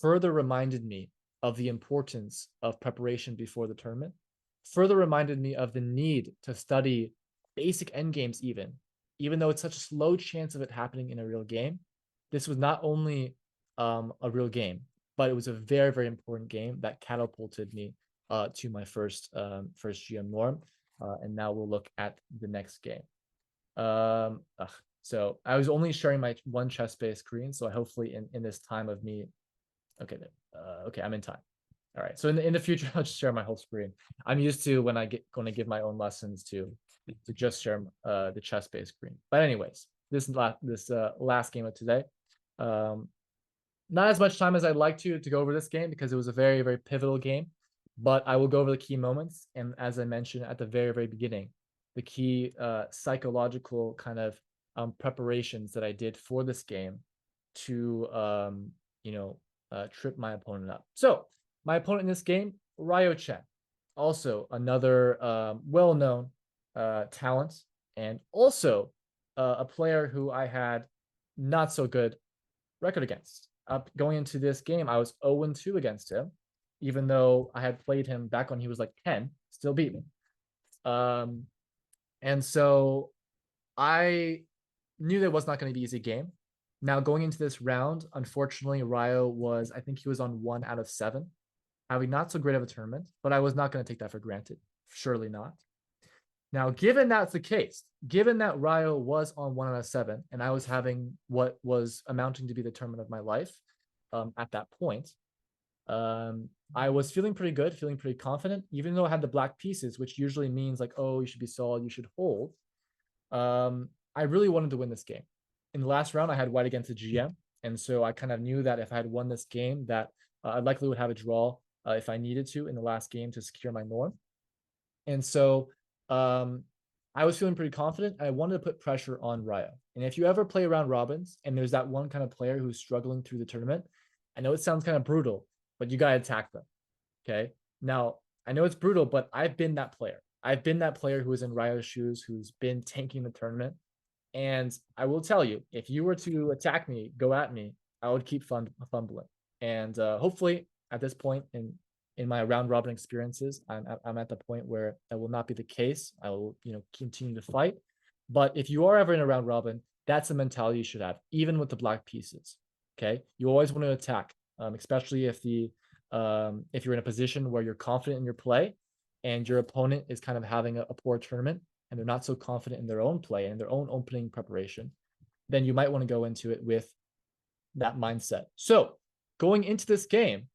S2: further reminded me of the importance of preparation before the tournament. Further reminded me of the need to study basic end games, even though it's such a slow chance of it happening in a real game. This was not only a real game, but it was a very, very important game that catapulted me to my first GM norm. And now we'll look at the next game. So I was only sharing my one chess-based screen, so hopefully in this time of me, okay, okay, I'm in time. All right, so in the future, I'll just share my whole screen. I'm used to when I get going to give my own lessons to just share the chess-based screen. But anyways, this last game of today, not as much time as I'd like to go over this game because it was a very, very pivotal game, but I will go over the key moments. And as I mentioned at the very, very beginning, the key psychological kind of preparations that I did for this game to, trip my opponent up. So my opponent in this game, Ryo Chen, also another well-known talent, and also a player who I had not so good record against. Going into this game, I was 0-2 against him, even though I had played him back when he was like 10, still beat me. And so I knew that was not going to be an easy game. Now, going into this round, unfortunately, Ryo was, I think he was on 1 out of 7, having not so great of a tournament, but I was not going to take that for granted. Surely not. Now, given that's the case, given that Ryo was on 1 out of 7, and I was having what was amounting to be the tournament of my life at that point, I was feeling pretty good, feeling pretty confident, even though I had the black pieces, which usually means like, oh, you should be solid, you should hold. I really wanted to win this game. In the last round, I had white against the GM, and so I kind of knew that if I had won this game, that I likely would have a draw if I needed to in the last game to secure my norm. And so I was feeling pretty confident. I wanted to put pressure on Ryo. And if you ever play round robins and there's that one kind of player who's struggling through the tournament, I know it sounds kind of brutal, but you got to attack them. Okay. Now, I know it's brutal, but I've been that player. I've been that player who was in Ryo's shoes, who's been tanking the tournament. And I will tell you, if you were to attack me, go at me, I would keep fumbling. And hopefully at this point in my round robin experiences, I'm at the point where that will not be the case. I will, continue to fight. But if you are ever in a round robin, that's the mentality you should have, even with the black pieces. Okay, you always want to attack, especially if you're in a position where you're confident in your play, and your opponent is kind of having a poor tournament, and they're not so confident in their own play and their own opening preparation. Then you might want to go into it with that mindset. So going into this game,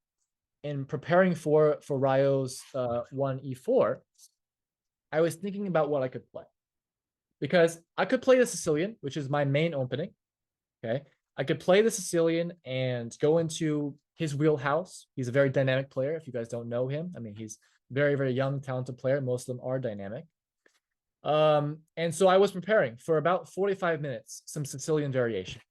S2: and preparing for Ryo's 1e4, I was thinking about what I could play. Because I could play the Sicilian, which is my main opening. Okay. I could play the Sicilian and go into his wheelhouse. He's a very dynamic player. If you guys don't know him, I mean, he's very, very young, talented player. Most of them are dynamic. And so I was preparing for about 45 minutes, some Sicilian variation.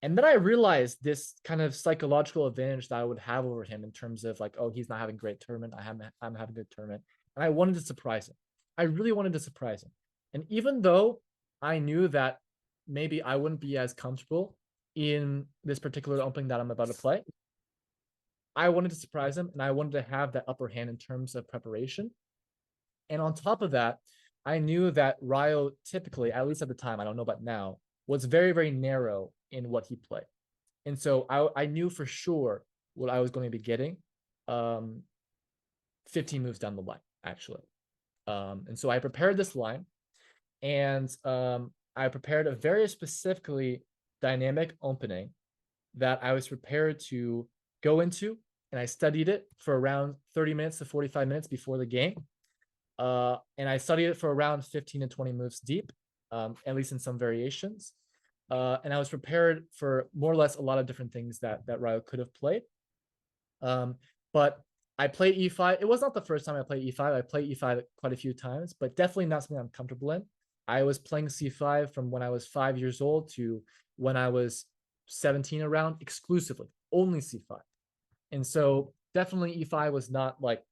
S2: And then I realized this kind of psychological advantage that I would have over him in terms of like, oh, he's not having a great tournament. I'm having a good tournament. And I wanted to surprise him. I really wanted to surprise him. And even though I knew that maybe I wouldn't be as comfortable in this particular opening that I'm about to play, I wanted to surprise him, and I wanted to have that upper hand in terms of preparation. And on top of that, I knew that Ryo typically, at least at the time, I don't know about now, was very, very narrow in what he played. And so I knew for sure what I was going to be getting 15 moves down the line, actually. And so I prepared this line, and I prepared a very specifically dynamic opening that I was prepared to go into, and I studied it for around 30 minutes to 45 minutes before the game. And I studied it for around 15 to 20 moves deep, at least in some variations. And I was prepared for more or less a lot of different things that Ryo could have played. But I played e5. It was not the first time I played e5. I played e5 quite a few times, but definitely not something I'm comfortable in. I was playing c5 from when I was 5 years old to when I was 17 around, exclusively, only c5. And so definitely e5 was not like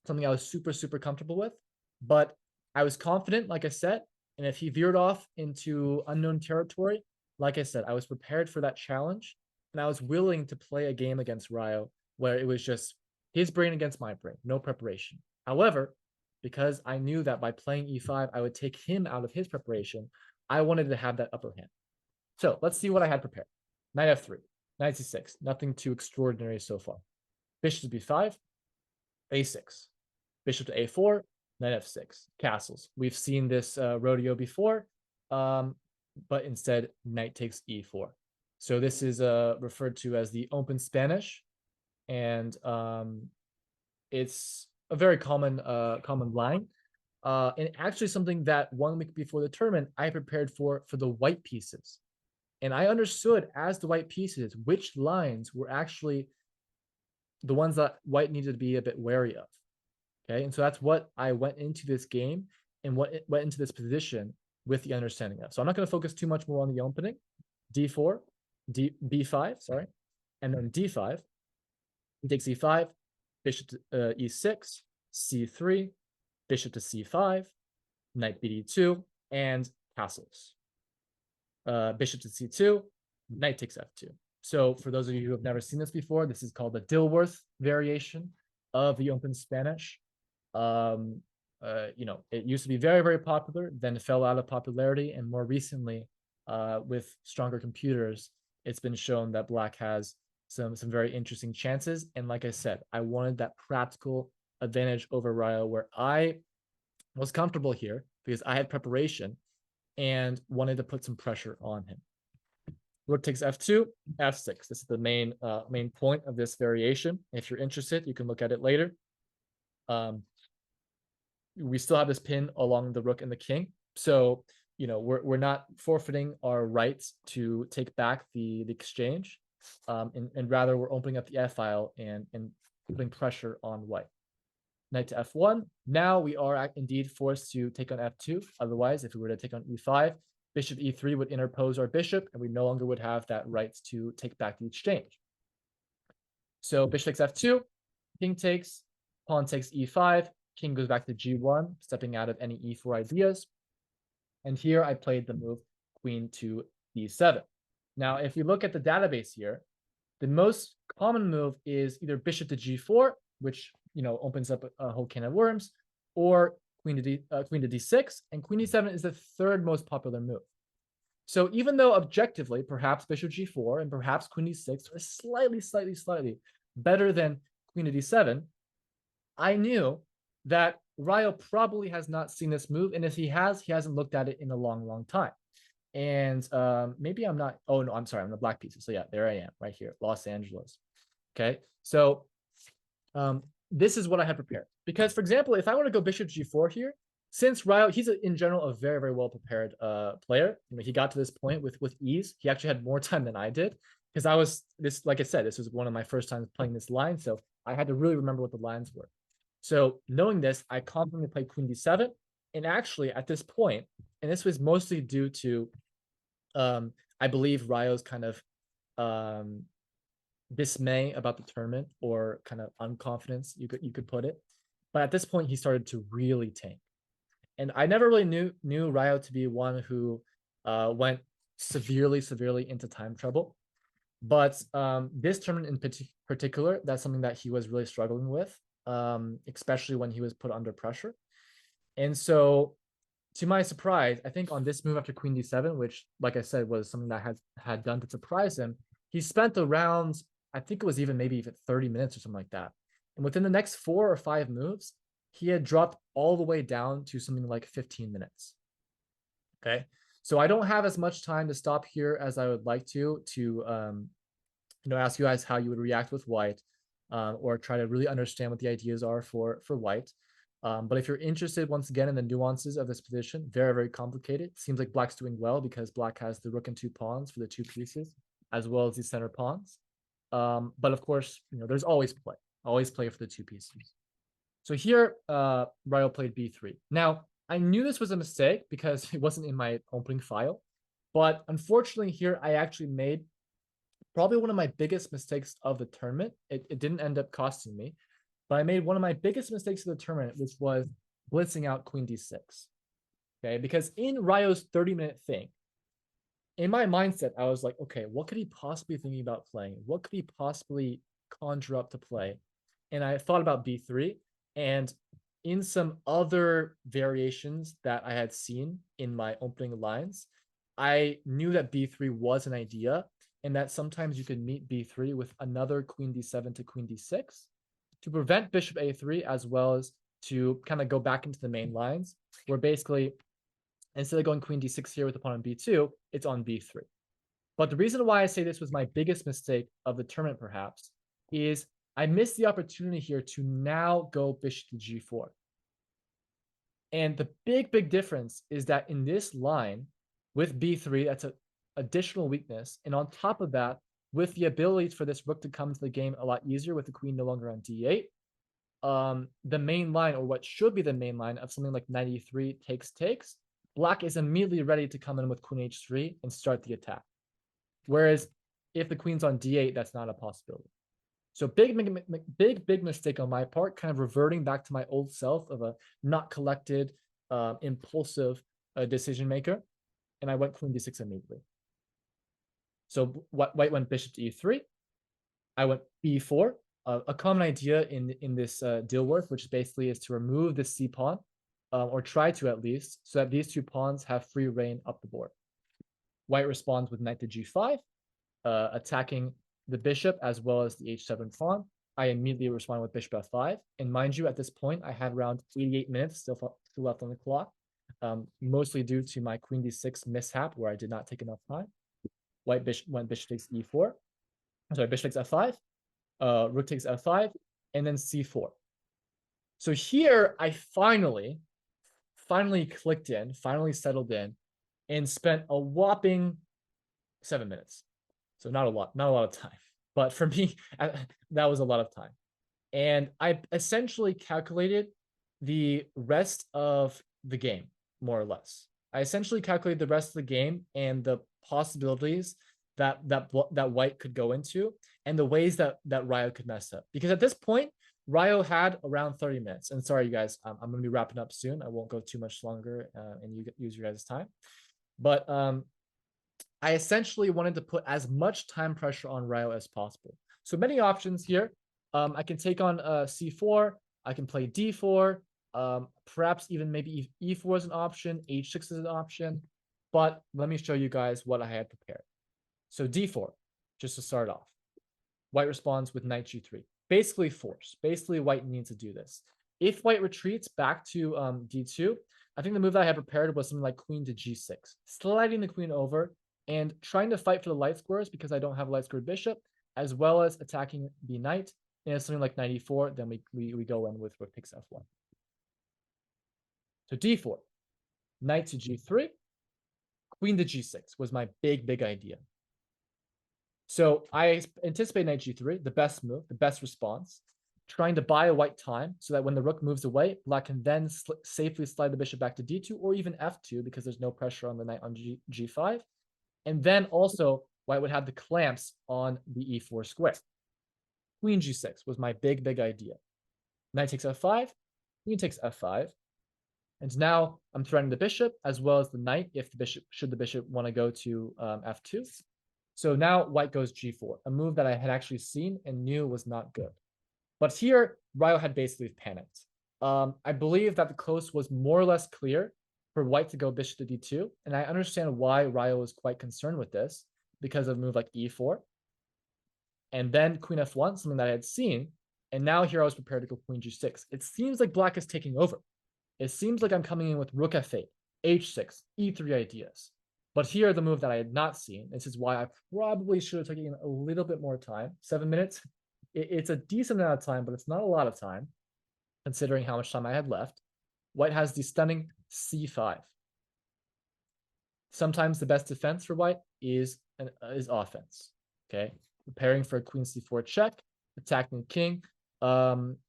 S2: something I was super comfortable with, but I was confident, like I said, and if he veered off into unknown territory, like I said, I was prepared for that challenge, and I was willing to play a game against Ryo where it was just his brain against my brain, no preparation. However, because I knew that by playing e5, I would take him out of his preparation, I wanted to have that upper hand. So let's see what I had prepared. Knight f3, knight c6, nothing too extraordinary so far. Bishop to b5, a6, bishop to a4, knight f6, castles. We've seen this rodeo before, but instead knight takes e4. So this is referred to as the open Spanish, and it's a very common line, and actually something that 1 week before the tournament I prepared for the white pieces, and I understood as the white pieces which lines were actually the ones that white needed to be a bit wary of. Okay, and so that's what I went into this game and what went into this position with the understanding of. So I'm not going to focus too much more on the opening. D4, B5, sorry, and then D5. He takes E5, bishop to E6, C3, bishop to C5, knight BD2, and castles. Bishop to C2, knight takes F2. So for those of you who have never seen this before, this is called the Dilworth variation of the open Spanish. It used to be very popular, then fell out of popularity, and more recently, with stronger computers, it's been shown that black has some very interesting chances. And like I said, I wanted that practical advantage over Ryo, where I was comfortable here because I had preparation and wanted to put some pressure on him. Rook takes f2, f6. This is the main point of this variation. If you're interested, you can look at it later. We still have this pin along the rook and the king, so we're not forfeiting our rights to take back the exchange, and rather we're opening up the f file and putting pressure on white. Knight to f1. Now we are indeed forced to take on f2. Otherwise, if we were to take on e5, bishop e3 would interpose our bishop, and we no longer would have that right to take back the exchange. So bishop takes f2, king takes, pawn takes e5, king goes back to g1, stepping out of any e4 ideas. And here I played the move queen to e7. Now, if you look at the database here, the most common move is either bishop to g4, which opens up a whole can of worms, or queen to d6, and queen d7 is the third most popular move. So even though objectively, perhaps bishop g4 and perhaps queen d6 are slightly better than queen to d7, I knew that Ryo probably has not seen this move, and if he hasn't looked at it in a long time. And maybe I'm not. Oh no, I'm sorry, I'm the black pieces. So yeah, there I am, right here, Los Angeles. Okay, so this is what I had prepared. Because, for example, if I want to go bishop g4 here, since Ryo, he's in general a very well prepared player. He got to this point with ease. He actually had more time than I did, because I was like I said, this was one of my first times playing this line, so I had to really remember what the lines were. So knowing this, I confidently played queen d7, and actually at this point, and this was mostly due to, I believe Ryo's kind of dismay about the tournament, or kind of unconfidence, you could put it. But at this point, he started to really tank, and I never really knew Ryo to be one who went severely into time trouble. But this tournament in particular, that's something that he was really struggling with, especially when he was put under pressure. And so, to my surprise, I think on this move after queen d7, which, like I said, was something that had done to surprise him, he spent around, I think it was maybe even 30 minutes or something like that. And within the next 4 or 5 moves, he had dropped all the way down to something like 15 minutes. Okay, so I don't have as much time to stop here as I would like to ask you guys how you would react with white, or try to really understand what the ideas are for white. But if you're interested, once again, in the nuances of this position, very complicated. Seems like black's doing well because black has the rook and 2 pawns for the 2 pieces, as well as the center pawns. But of course, there's always play for the 2 pieces. So here, Ryo played b3. Now, I knew this was a mistake because it wasn't in my opening file, but unfortunately here, I actually made probably one of my biggest mistakes of the tournament. It didn't end up costing me, but I made one of my biggest mistakes of the tournament, which was blitzing out queen d6. Okay, because in Ryo's 30-minute thing, in my mindset, I was like, okay, what could he possibly be thinking about playing? What could he possibly conjure up to play? And I thought about b3, and in some other variations that I had seen in my opening lines, I knew that b3 was an idea, and that sometimes you could meet b3 with another queen d7 to queen d6 to prevent bishop a3, as well as to kind of go back into the main lines, where basically instead of going queen d6 here with the pawn on b2, it's on b3. But the reason why I say this was my biggest mistake of the tournament, perhaps, is I missed the opportunity here to now go bishop to g4. And the big difference is that in this line, with b3, that's an additional weakness. And on top of that, with the ability for this rook to come into the game a lot easier with the queen no longer on d8, the main line, or what should be the main line of something like 93 takes, Black is immediately ready to come in with queen h3 and start the attack. Whereas if the queen's on d8, that's not a possibility. So big mistake on my part, kind of reverting back to my old self of a not collected, impulsive decision maker. And I went queen d6 immediately. So white went bishop to e3. I went b4. A common idea in this deal work, which basically is to remove the c pawn, or try to at least, so that these two pawns have free reign up the board. White responds with knight to g5, attacking the bishop as well as the h7 pawn. I immediately respond with bishop f5. And mind you, at this point, I had around 88 minutes still left on the clock, mostly due to my queen d6 mishap where I did not take enough time. White went bishop takes e4. Sorry, bishop takes f5. Rook takes f5, and then c4. So here I finally clicked in, finally settled in, and spent a whopping 7 minutes. So not a lot of time, but for me, that was a lot of time. And I essentially calculated the rest of the game, more or less. I essentially calculated the rest of the game and the possibilities that white could go into, and the ways that Ryo could mess up. Because at this point, Ryo had around 30 minutes. And sorry, you guys, I'm going to be wrapping up soon. I won't go too much longer and you use your guys' time. But I essentially wanted to put as much time pressure on Ryo as possible. So many options here. I can take on c4. I can play d4. Perhaps even maybe e4 is an option. h6 is an option. But let me show you guys what I had prepared. So d4, just to start off. White responds with knight g3. Basically force. Basically, white needs to do this. If white retreats back to d2, I think the move that I had prepared was something like queen to g6. Sliding the queen over and trying to fight for the light squares because I don't have a light squared bishop, as well as attacking the knight. And if something like knight e4, then we go in with rook takes f1. So d4, knight to g3, queen to g6 was my big idea. So I anticipate knight g3, the best move, the best response, trying to buy a white time so that when the rook moves away, black can then safely slide the bishop back to d2 or even f2 because there's no pressure on the knight on g5. And then also white would have the clamps on the e4 square. Queen g6 was my big idea. Knight takes f5, queen takes f5. And now I'm threatening the bishop as well as the knight should the bishop want to go to f2. So now white goes g4, a move that I had actually seen and knew was not good. But here, Ryo had basically panicked. I believe that the coast was more or less clear for white to go bishop to d2, and I understand why Ryo was quite concerned with this because of a move like e4. And then queen f1, something that I had seen, and now here I was prepared to go queen g6. It seems like black is taking over. It seems like I'm coming in with rook f8, h6, e3 ideas. But here, the move that I had not seen, this is why I probably should have taken a little bit more time. 7 minutes, it's a decent amount of time, but it's not a lot of time, considering how much time I had left. White has the stunning c5. Sometimes the best defense for white is offense, okay? Preparing for a queen c4 check, attacking the king,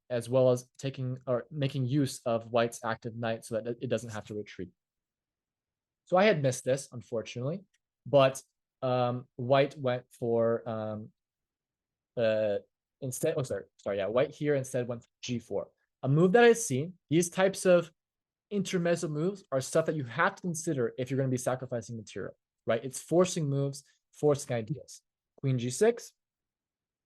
S2: as well as taking or making use of white's active knight so that it doesn't have to retreat. So I had missed this, unfortunately, but white went for instead, white here instead went g4. A move that I've seen, these types of intermezzo moves are stuff that you have to consider if you're going to be sacrificing material, right? It's forcing moves, forcing ideas. Queen g6,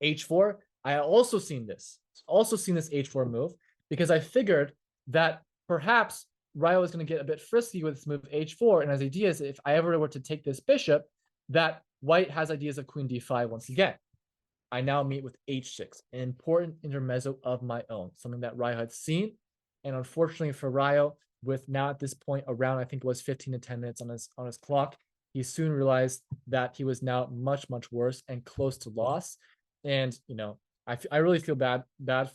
S2: h4. I also seen this h4 move because I figured that perhaps Ryo is going to get a bit frisky with this move h4, and his idea is if I ever were to take this bishop, that white has ideas of queen d5 once again. I now meet with h6, an important intermezzo of my own, something that Ryo had seen. And unfortunately for Ryo, with now at this point around, I think it was 15 to 10 minutes on his clock, he soon realized that he was now much, much worse and close to loss. And, I really feel bad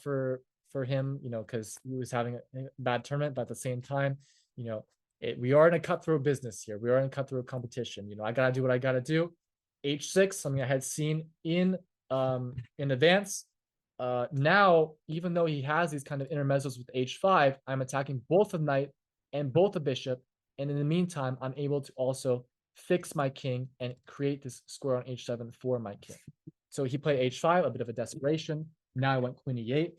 S2: for him, because he was having a bad tournament, but at the same time, we are in a cutthroat business here. We are in a cutthroat competition. I got to do what I got to do. h6, something I had seen in advance. Now, even though he has these kind of intermezzos with h5, I'm attacking both the knight and both the bishop. And in the meantime, I'm able to also fix my king and create this square on h7 for my king. So he played h5, a bit of a desperation. Now I went queen e8,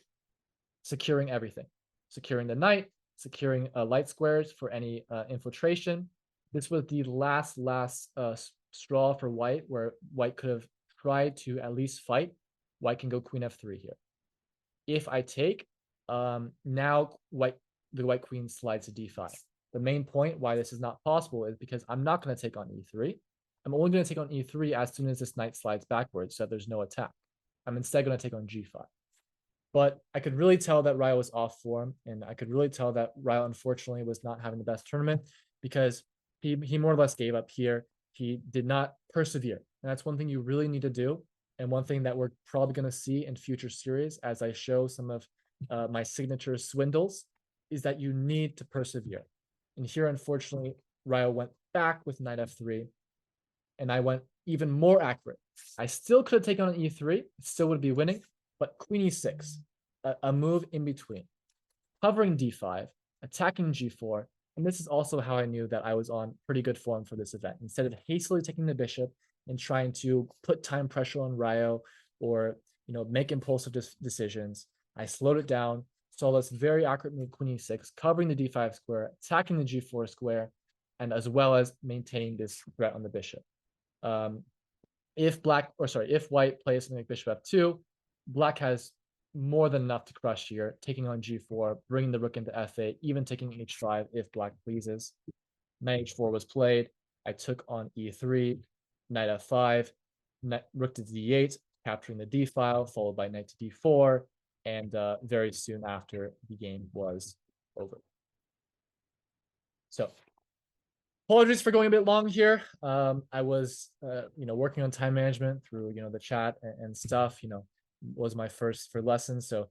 S2: securing everything, securing the knight, securing light squares for any infiltration. This was the last straw for white, where white could have tried to at least fight. White can go queen f3 here. If I take, now the white queen slides to d5. The main point why this is not possible is because I'm not going to take on e3. I'm only going to take on e3 as soon as this knight slides backwards, so there's no attack. I'm instead going to take on g5. But I could really tell that Ryo was off form, and I could really tell that Ryo, unfortunately, was not having the best tournament because he more or less gave up here. He did not persevere. And that's one thing you really need to do. And one thing that we're probably going to see in future series as I show some of my signature swindles is that you need to persevere. And here, unfortunately, Ryo went back with knight f3, and I went even more accurate. I still could have taken on e3, still would be winning, but queen e6, a move in between, covering d5, attacking g4, and this is also how I knew that I was on pretty good form for this event. Instead of hastily taking the bishop and trying to put time pressure on Ryo or make impulsive decisions, I slowed it down, saw this very accurate move, queen e6, covering the d5 square, attacking the g4 square, and as well as maintaining this threat on the bishop. If white plays something like bishop f2, black has more than enough to crush here, taking on g4, bringing the rook into f8, even taking h5 if black pleases. Knight h4 was played. I took on e3, knight f5, rook to d8, capturing the d file, followed by knight to d4, and very soon after, the game was over. So, apologies for going a bit long here. I was, working on time management through, the chat and stuff. Was my first for lessons. So,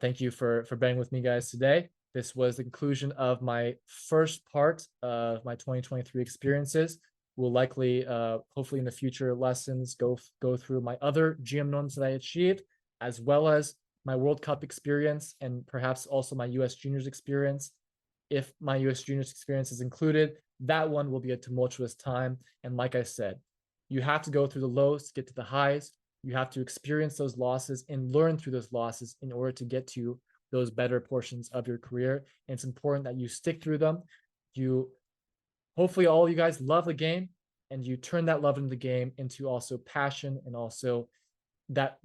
S2: thank you for bearing with me, guys, today. This was the conclusion of my first part of my 2023 experiences. We'll likely, hopefully in the future lessons, go through my other GM norms that I achieved, as well as my World Cup experience and perhaps also my US Juniors experience. If my US Juniors experience is included, that one will be a tumultuous time. And like I said, you have to go through the lows to get to the highs. You have to experience those losses and learn through those losses in order to get to those better portions of your career. And it's important that you stick through them. Hopefully all of you guys love the game, and you turn that love into the game into also passion and also that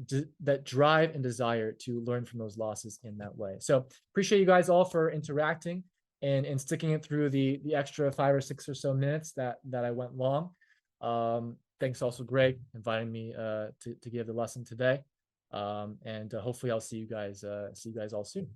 S2: drive and desire to learn from those losses in that way. So appreciate you guys all for interacting and sticking it through the extra 5 or 6 or so minutes that I went long. Thanks also, Greg, inviting me to give the lesson today. And hopefully I'll see you guys all soon.